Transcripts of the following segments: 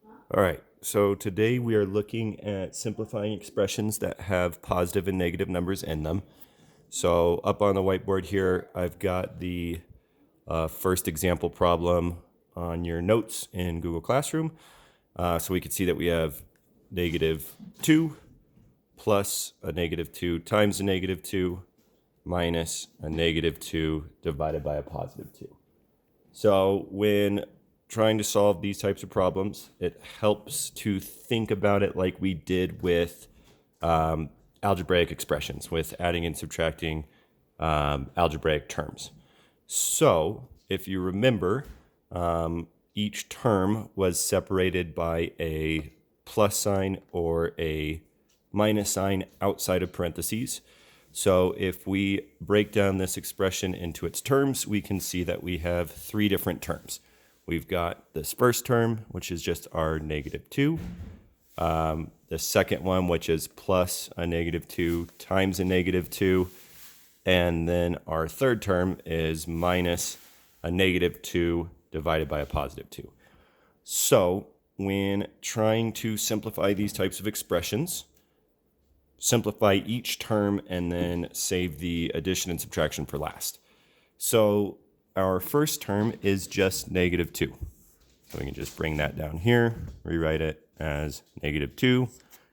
All right, so today we are looking at simplifying expressions that have positive and negative numbers in them. So up on the whiteboard here, I've got the first example problem on your notes in Google Classroom. So we can see that we have -2 plus a -2 times a -2 minus a -2 divided by a +2. So when trying to solve these types of problems, it helps to think about it like we did with algebraic expressions, with adding and subtracting algebraic terms. So if you remember, each term was separated by a plus sign or a minus sign outside of parentheses. So if we break down this expression into its terms, we can see that we have three different terms. We've got this first term, which is just our -2. The second one, which is plus a -2 times a -2. And then our third term is minus a -2 divided by a +2. So when trying to simplify these types of expressions, simplify each term and then save the addition and subtraction for last. So our first term is just -2. So we can just bring that down here, rewrite it as -2,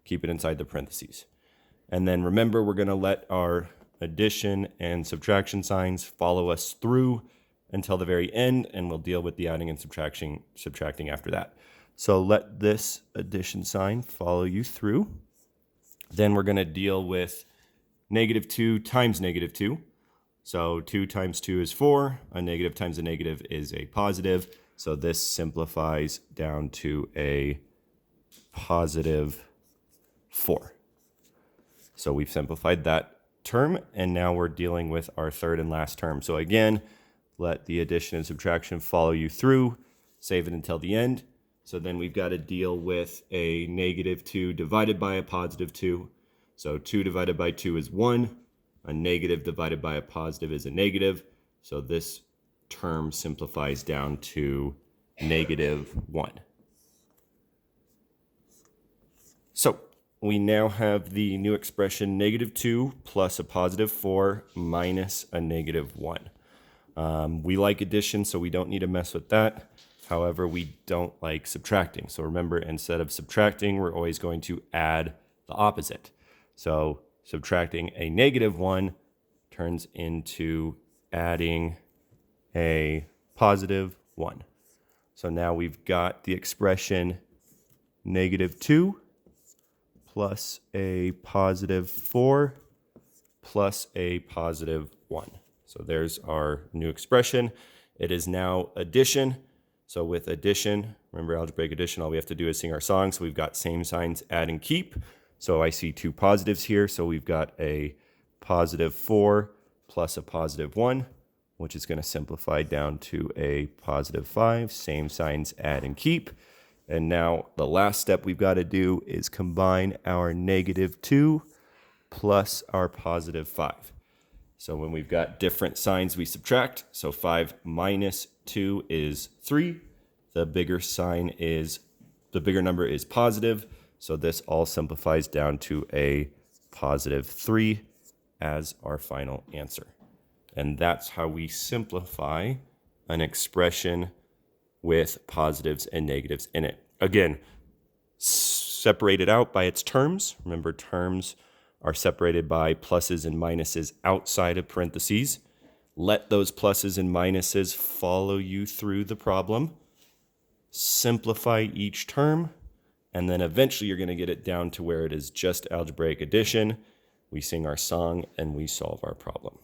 keep it inside the parentheses. And then remember, we're going to let our addition and subtraction signs follow us through until the very end, and we'll deal with the adding and subtracting after that. So let this addition sign follow you through. Then we're going to deal with -2 times -2. So 2 times 2 is 4. A negative times a negative is a positive. So this simplifies down to a +4. So we've simplified that term, and now we're dealing with our third and last term. So again, let the addition and subtraction follow you through, save it until the end. So then we've got to deal with a -2 divided by a +2. So 2 divided by 2 is 1. A negative divided by a positive is a negative. So this term simplifies down to -1. So we now have the new expression -2 plus a +4 minus a -1. We like addition, so we don't need to mess with that. However, we don't like subtracting. So remember, instead of subtracting, we're always going to add the opposite. So subtracting a -1 turns into adding a +1. So now we've got the expression -2 plus a +4 plus a +1. So there's our new expression. It is now addition. So with addition, remember algebraic addition, all we have to do is sing our song. So we've got same signs, add and keep. So I see two positives here. So we've got a +4 plus a +1, which is going to simplify down to a +5. Same signs, add and keep. And now the last step we've got to do is combine our -2 plus our +5. So when we've got different signs, we subtract. So 5 minus 2 is 3. The bigger number is positive. So this all simplifies down to a +3 as our final answer. And that's how we simplify an expression with positives and negatives in it. Again, separated out by its terms. Remember, terms are separated by pluses and minuses outside of parentheses. Let those pluses and minuses follow you through the problem. Simplify each term, and then eventually you're going to get it down to where it is just algebraic addition. We sing our song and we solve our problem.